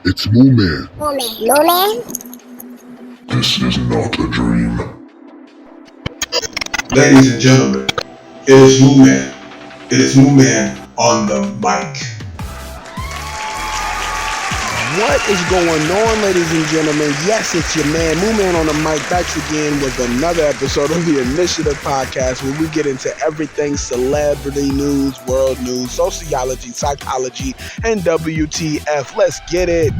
It's Mooman. Mooman? This is not a dream. Ladies and gentlemen, it is Mooman. It is Mooman on the mic. What is going on, ladies and gentlemen? Yes, it's your man, Mooman on the mic, back again with another episode of the Initiative Podcast, where we get into everything celebrity news, world news, sociology, psychology, and WTF. Let's get it.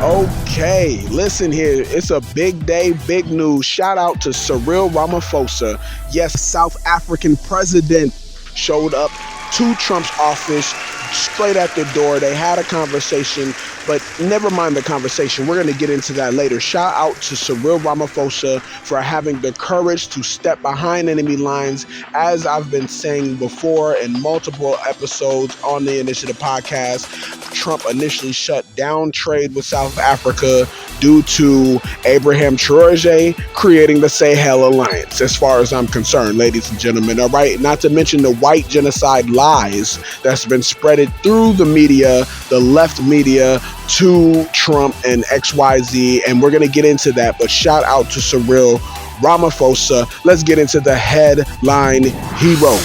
Okay, listen here. It's a big day, big news. Shout out to Cyril Ramaphosa. Yes, South African president showed up to Trump's office straight at the door. They had a conversation, but never mind the conversation. We're going to get into that later. Shout out to Cyril Ramaphosa for having the courage to step behind enemy lines. As I've been saying before in multiple episodes on the Initiative Podcast, Trump initially shut down trade with South Africa due to Abraham Traoré creating the Sahel Alliance, as far as I'm concerned, ladies and gentlemen. All right, not to mention the white genocide lies that's been spreaded through the media, the left media, to Trump and XYZ, and we're going to get into that. But shout out to Cyril Ramaphosa. Let's get into the headline hero.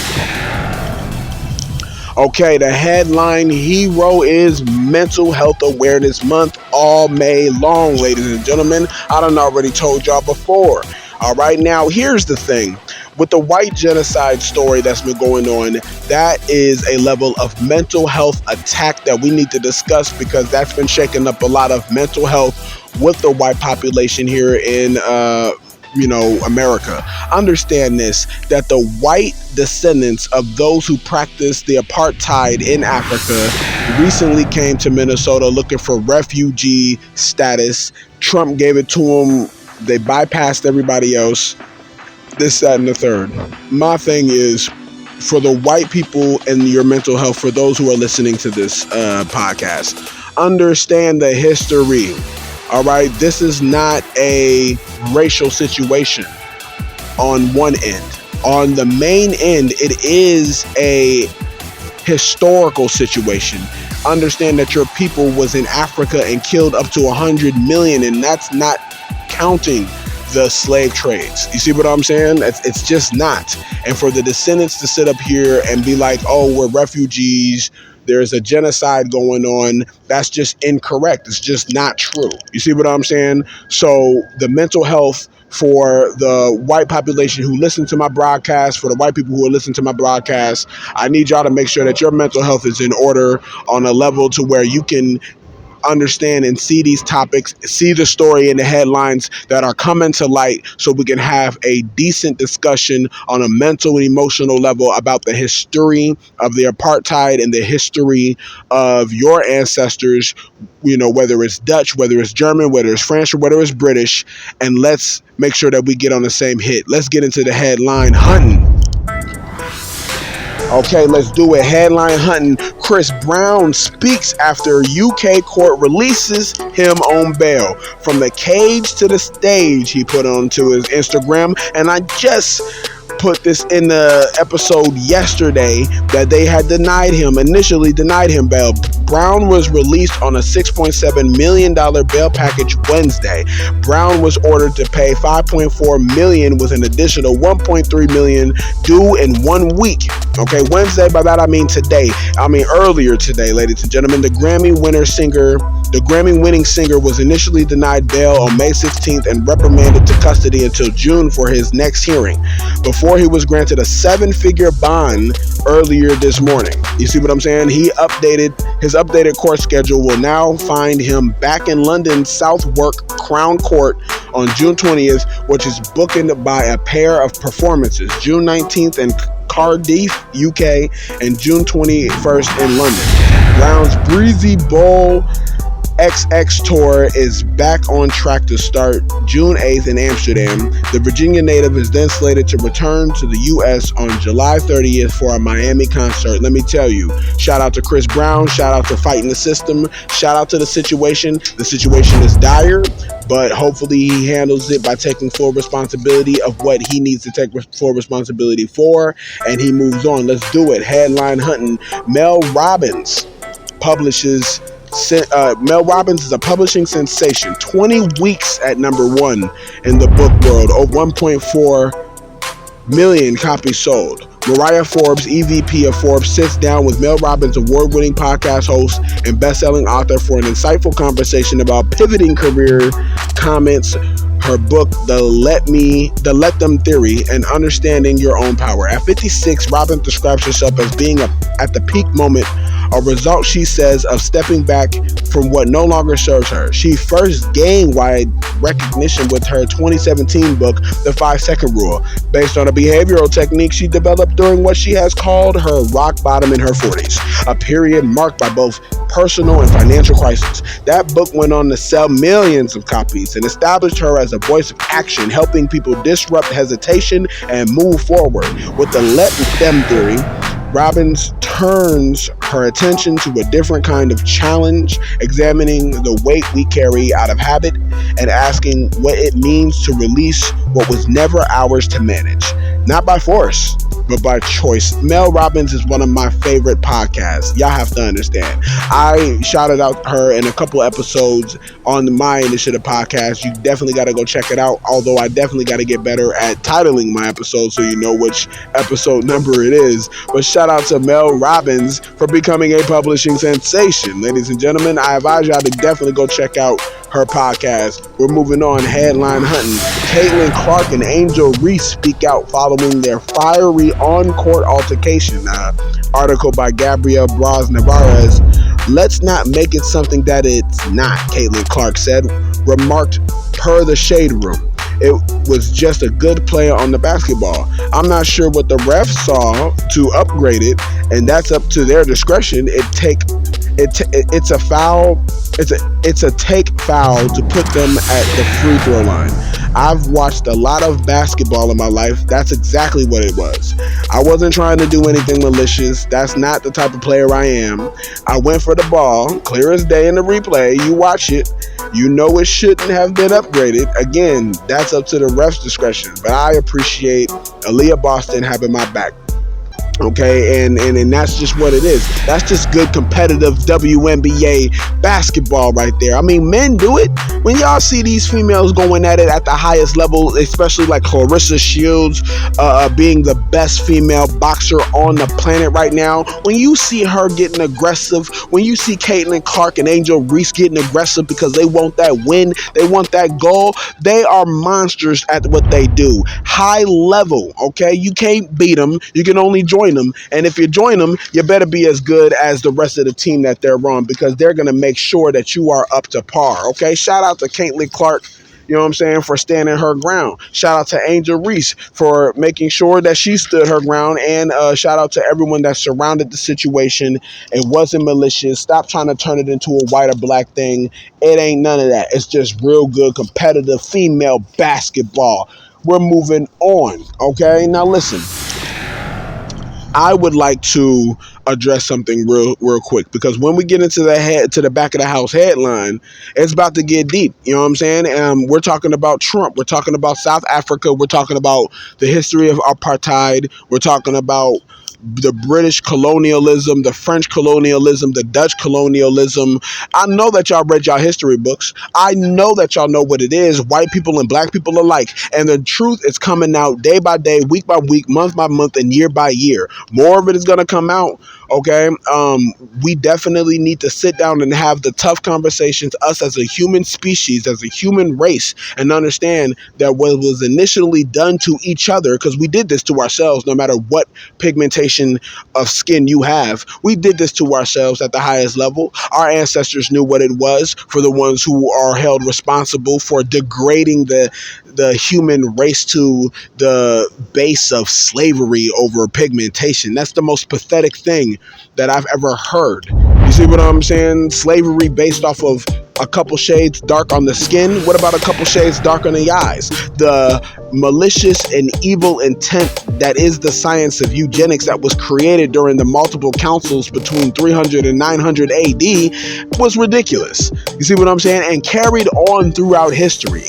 Okay, the headline hero is Mental Health Awareness Month all May long, ladies and gentlemen. I done already told y'all before. All right, now here's the thing. With the white genocide story that's been going on, that is a level of mental health attack that we need to discuss, because that's been shaking up a lot of mental health with the white population here in America. Understand this, that the white descendants of those who practiced the apartheid in Africa recently came to Minnesota looking for refugee status. Trump gave it to them. They bypassed everybody else. This, that, and the third. My thing is, for the white people and your mental health, for those who are listening to this podcast, understand the history. All right, this is not a racial situation on one end. On the main end, it is a historical situation. Understand that your people was in Africa and killed up to 100 million, and that's not counting the slave trades. You see what I'm saying? It's just not. And for the descendants to sit up here and be like, oh, we're refugees, there's a genocide going on, that's just incorrect. It's just not true. You see what I'm saying? So the mental health for the white population who listen to my broadcast, for the white people who are listening to my broadcast, I need y'all to make sure that your mental health is in order on a level to where you can understand and see these topics, see the story and the headlines that are coming to light, so we can have a decent discussion on a mental and emotional level about the history of the apartheid and the history of your ancestors, whether it's Dutch, whether it's German, whether it's French, or whether it's British. And let's make sure that we get on the same hit. Let's get into the headline hunting. Okay, let's do it. Headline hunting. Chris Brown speaks after UK court releases him on bail. From the cage to the stage, he put onto his Instagram. And I just put this in the episode yesterday that they had initially denied him bail. Brown was released on a $6.7 million bail package Wednesday. Brown was ordered to pay $5.4 million with an additional $1.3 million due in 1 week. Okay, Wednesday, by that I mean today. Earlier today, ladies and gentlemen. The Grammy-winning singer was initially denied bail on May 16th and reprimanded to custody until June for his next hearing, before he was granted a 7-figure bond earlier this morning. You see what I'm saying? His updated court schedule will now find him back in London's Southwark Crown Court on June 20th, which is bookended by a pair of performances, June 19th in Cardiff, UK, and June 21st in London. Brown's Breezy Bowl XX tour is back on track to start June 8th in Amsterdam. The Virginia native is then slated to return to the U.S. on July 30th for a Miami concert. Let me tell you, shout out to Chris Brown, shout out to Fighting the System, shout out to the situation. The situation is dire, but hopefully he handles it by taking full responsibility of what he needs to take full responsibility for, and he moves on. Let's do it. Headline hunting. Mel Robbins publishes Mel Robbins is a publishing sensation. 20 weeks at number one in the book world. 1.4 million copies sold. Mariah Forbes, EVP of Forbes, sits down with Mel Robbins, award-winning podcast host and best-selling author, for an insightful conversation about pivoting career, comments her book, The Let Them Theory, and understanding your own power. At 56, Robbins describes herself as being at the peak moment, a result, she says, of stepping back from what no longer serves her. She first gained wide recognition with her 2017 book, The 5-Second Rule, based on a behavioral technique she developed during what she has called her rock bottom in her 40s, a period marked by both personal and financial crisis. That book went on to sell millions of copies and established her as a voice of action, helping people disrupt hesitation and move forward. With the Let Them Theory, Robbins turns her attention to a different kind of challenge, examining the weight we carry out of habit and asking what it means to release what was never ours to manage. Not by force, but by choice. Mel Robbins is one of my favorite podcasts. Y'all have to understand. I shouted out her in a couple episodes on my Initiative podcast. You definitely got to go check it out. Although I definitely got to get better at titling my episodes so you know which episode number it is. But shout out to Mel Robbins for becoming a publishing sensation. Ladies and gentlemen, I advise y'all to definitely go check out her podcast. We're moving on. Headline hunting. Caitlin Clark and Angel Reese speak out following their fiery on-court altercation. Article by Gabrielle Braz Navarez. Let's not make it something that it's not, Caitlin Clark said, remarked per the Shade Room. It was just a good play on the basketball. I'm not sure what the refs saw to upgrade it, and that's up to their discretion. It's a foul. It's a take foul to put them at the free throw line. I've watched a lot of basketball in my life. That's exactly what it was. I wasn't trying to do anything malicious. That's not the type of player I am. I went for the ball, clear as day in the replay. You watch it. You know it shouldn't have been upgraded. Again, that's up to the ref's discretion. But I appreciate Aaliyah Boston having my back. Okay, and that's just what it is. That's just good competitive WNBA basketball right there. I mean, men do it. When y'all see these females going at it at the highest level, especially like Clarissa Shields being the best female boxer on the planet right now, when you see her getting aggressive, when you see Caitlin Clark and Angel Reese getting aggressive because they want that win, they want that goal, they are monsters at what they do. High level, okay? You can't beat them. You can only join them, and if you join them, you better be as good as the rest of the team that they're on, because they're going to make sure that you are up to par. Okay, shout out to Caitlin Clark, you know what I'm saying, for standing her ground. Shout out to Angel Reese for making sure that she stood her ground, and shout out to everyone that surrounded the situation. It wasn't malicious. Stop trying to turn it into a white or black thing. It ain't none of that. It's just real good competitive female basketball. We're moving on. Okay, now listen, I would like to address something real quick, because when we get into the back of the house headline, it's about to get deep. You know what I'm saying? We're talking about Trump. We're talking about South Africa. We're talking about the history of apartheid. We're talking about the British colonialism, the French colonialism, the Dutch colonialism. I know that y'all read y'all history books. I know that y'all know what it is, white people and black people alike. And the truth is coming out day by day, week by week, month by month, and year by year. More of it is going to come out. Okay. We definitely need to sit down and have the tough conversations, us as a human species, as a human race, and understand that what was initially done to each other, because we did this to ourselves, no matter what pigmentation of skin you have, we did this to ourselves at the highest level. Our ancestors knew what it was for the ones who are held responsible for degrading the human race to the base of slavery over pigmentation. That's the most pathetic thing that I've ever heard. You see what I'm saying? Slavery based off of a couple shades dark on the skin. What about a couple shades dark on the eyes? The malicious and evil intent that is the science of eugenics that was created during the multiple councils between 300 and 900 AD was ridiculous. You see what I'm saying? And carried on throughout history,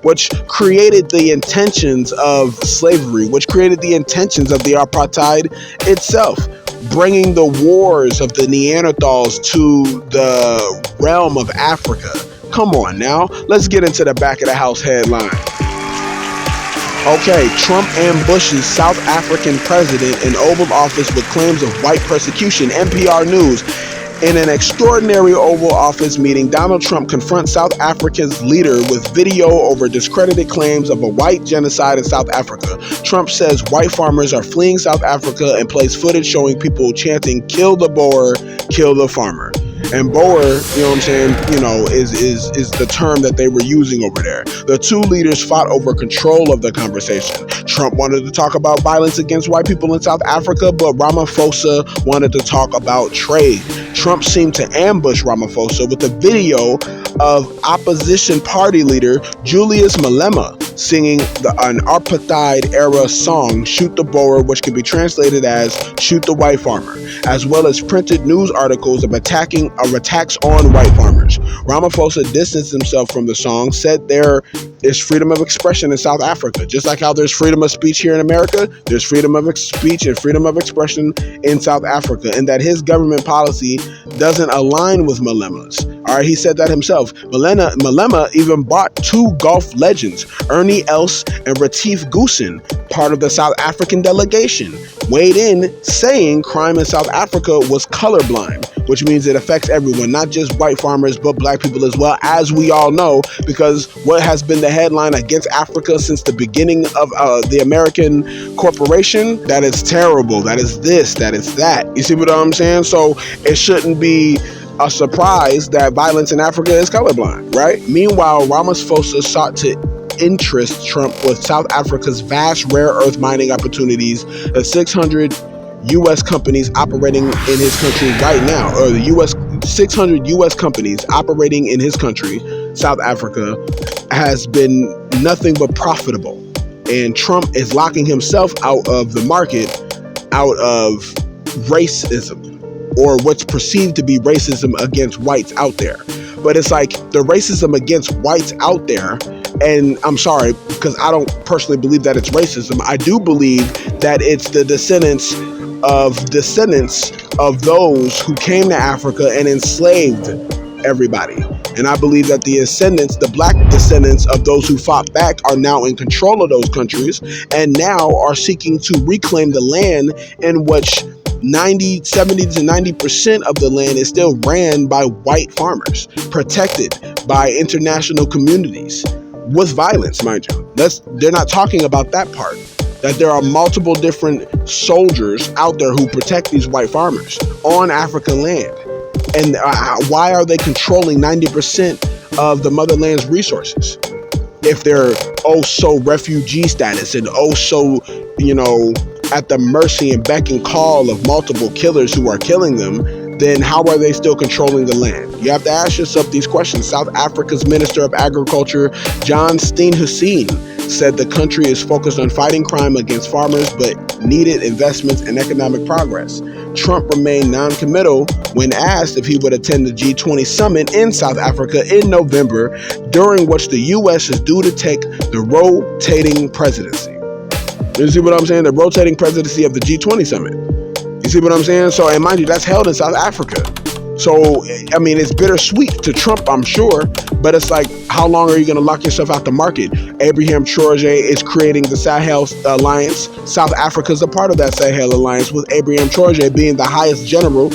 which created the intentions of slavery, which created the intentions of the apartheid itself. bringing the wars of the Neanderthals to the realm of Africa. Come on now, let's get into the back of the house headline. Okay, Trump ambushes South African president in Oval Office with claims of white persecution. NPR News. In an extraordinary Oval Office meeting, Donald Trump confronts South Africa's leader with video over discredited claims of a white genocide in South Africa. Trump says white farmers are fleeing South Africa and plays footage showing people chanting, "Kill the Boer, kill the farmer." And Boer, you know what I'm saying, is the term that they were using over there. The two leaders fought over control of the conversation. Trump wanted to talk about violence against white people in South Africa, but Ramaphosa wanted to talk about trade. Trump seemed to ambush Ramaphosa with a video of opposition party leader Julius Malema singing an apartheid-era song, "Shoot the Boer," which can be translated as "Shoot the White Farmer," as well as printed news articles of attacks on white farmers. Ramaphosa distanced himself from the song, said there is freedom of expression in South Africa. Just like how there's freedom of speech here in America, there's freedom of speech and freedom of expression in South Africa, and that his government policy doesn't align with Malema's. All right, he said that himself. Malema even brought two golf legends, Ernie Els and Retief Goosen, part of the South African delegation, weighed in saying crime in South Africa was colorblind, which means it affects everyone, not just white farmers, but black people as well, as we all know, because what has been the headline against Africa since the beginning of the American corporation, that is terrible, that is this, that is that. You see what I'm saying? So it shouldn't be a surprise that violence in Africa is colorblind, right? Meanwhile, Ramaphosa sought to interest Trump with South Africa's vast rare earth mining opportunities, the 600 U.S. companies operating in his country right now, or the 600 U.S. companies operating in his country, South Africa, has been nothing but profitable. And Trump is locking himself out of the market, out of racism, or what's perceived to be racism against whites out there. But it's like the racism against whites out there, and I'm sorry, because I don't personally believe that it's racism. I do believe that it's the descendants of those who came to Africa and enslaved everybody. And I believe that the black descendants of those who fought back are now in control of those countries and now are seeking to reclaim the land in which 70 to 90% of the land is still ran by white farmers, protected by international communities with violence, mind you. They're not talking about that part, that there are multiple different soldiers out there who protect these white farmers on African land. And why are they controlling 90% of the motherland's resources? If they're so refugee status and at the mercy and beck and call of multiple killers who are killing them, then how are they still controlling the land? You have to ask yourself these questions. South Africa's Minister of Agriculture, John Steenhuisen, said the country is focused on fighting crime against farmers, but needed investments and economic progress. Trump remained non-committal when asked if he would attend the G20 summit in South Africa in November, during which the U.S. is due to take the rotating presidency. You see what I'm saying? The rotating presidency of the G20 summit. You see what I'm saying? So, and mind you, that's held in South Africa. So, I mean, it's bittersweet to Trump, I'm sure, but it's like, how long are you going to lock yourself out the market? Abraham Traoré is creating the Sahel Alliance. South Africa is a part of that Sahel Alliance, with Abraham Traoré being the highest general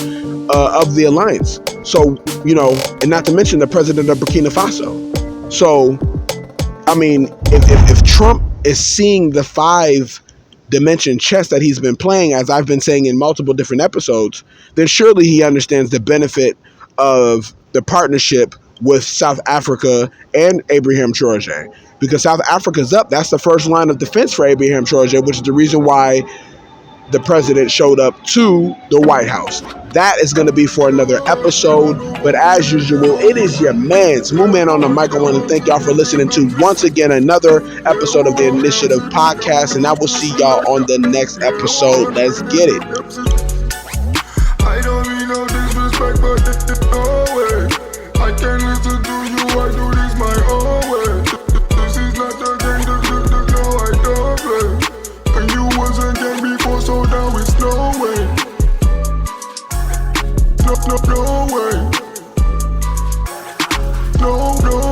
of the alliance. So, and not to mention the president of Burkina Faso. So, I mean, if Trump is seeing the 5-dimension chess that he's been playing, as I've been saying in multiple different episodes, then surely he understands the benefit of the partnership with South Africa and Abraham Traoré. Because South Africa's up, that's the first line of defense for Abraham Traoré, which is the reason why the president showed up to the White House. That is going to be for another episode. But as usual, it is your man's Moo Man on the mic. I want to thank y'all for listening to, once again, another episode of the Initiative Podcast. And I will see y'all on the next episode. Let's get it. I don't mean no disrespect, but no way. I can't listen to you, I do this my own way. This is not a game, no, I don't play. And you wasn't game before, so now it's no way. no way. No, no.